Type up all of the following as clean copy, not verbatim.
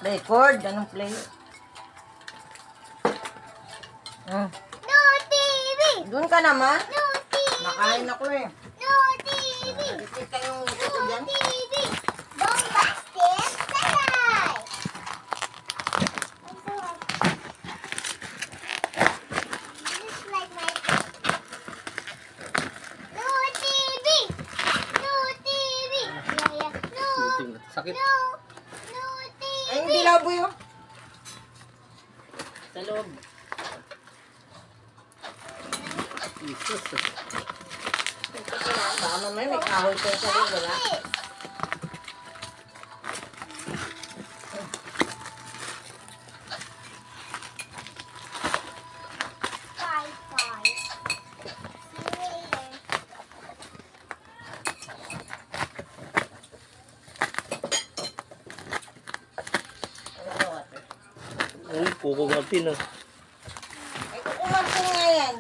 Record? Anong play? No TV! Doon ka naman? No TV! Nakain ako eh. No TV! Isit ka yung ito ko No dyan. TV! Bombastic Salay! This is like my... No TV! No TV! Yeah, yeah. No! Sakit. No! No Ay, TV! hindi labo yun. Sa loob. Jesus. Baka mamaya may kahoy ko sa loob, wala? Bye, bye. See you later. Ano ba, ate? Ay, kuko Martin ah. Ay, kukumartin nga yan.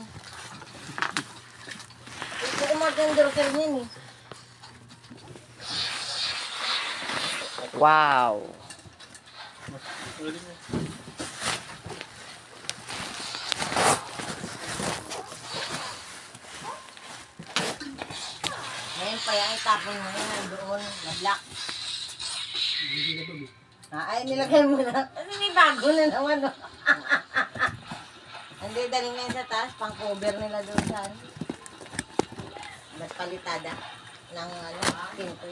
Ay, kukumartin yung dorker niyan eh. Wow. Ngayon pa yan, itapon mo yan nandoon, na black. Ay, nilagay mo na. Kasi may bago na naman. Oh. Hindi, dali ngayon sa taas, pang cover nila doon sa ano. Ba't palitada ng ano, pinto.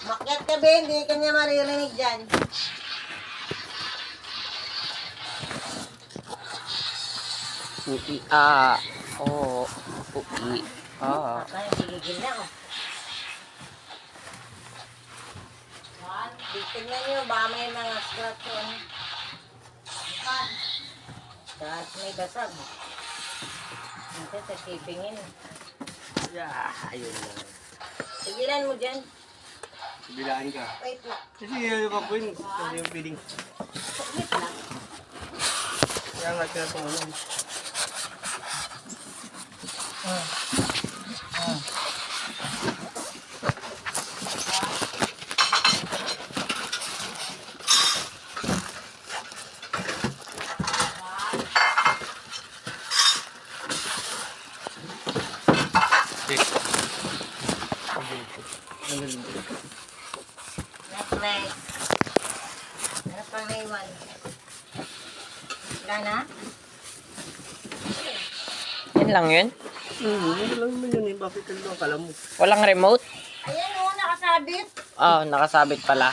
Makyat ka ba, hindi ka niya maririnig dyan. Ui, ah. Oh. Ui, ah. Ay, gigigil na ako. Tingnan niyo, baka may mga scratch o ano. Kahit may basag. Hindi, sa shippingin. Yeah, ayun lang. Tigilan mo dyan. Bilaan ka. Wait lang. Kasi yung kapuin, kasi yung feeling. Wait lang. Kaya nga tinatungan. Next, next. Ano pang naiwan? Wala na? Yan lang yun? Ano lang naman yun eh, bakit ano akala mo? Walang remote? Ayan o, nakasabit. Oh, nakasabit pala.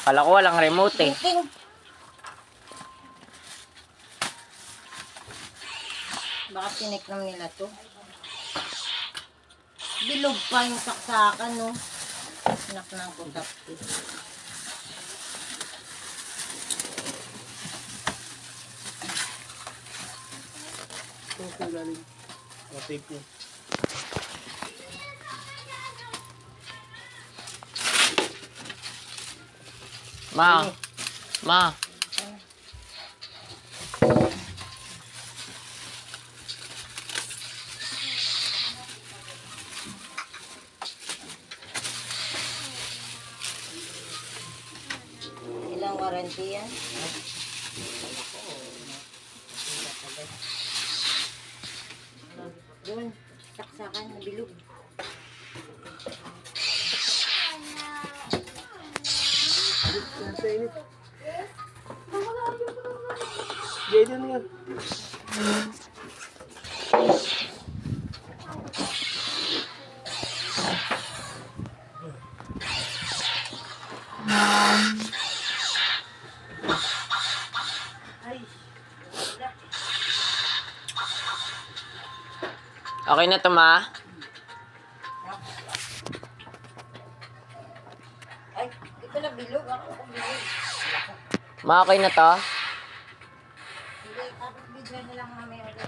Kala ko walang remote eh. Tingting. Baka tiniklam nila to. Bilog pa yung saksakan, no? Anak ng kutak. Ito kung galing. Tape niya. Ma. Ma. Ilang warranty yan? Doon, saksakan na bilog. Nasa init. Gaya na yan. Okay na to, ma? Ay, ito na bilog. Ako bilog. Ma, okay na to? Sige, tapos bigyan na lang mamaya ulit.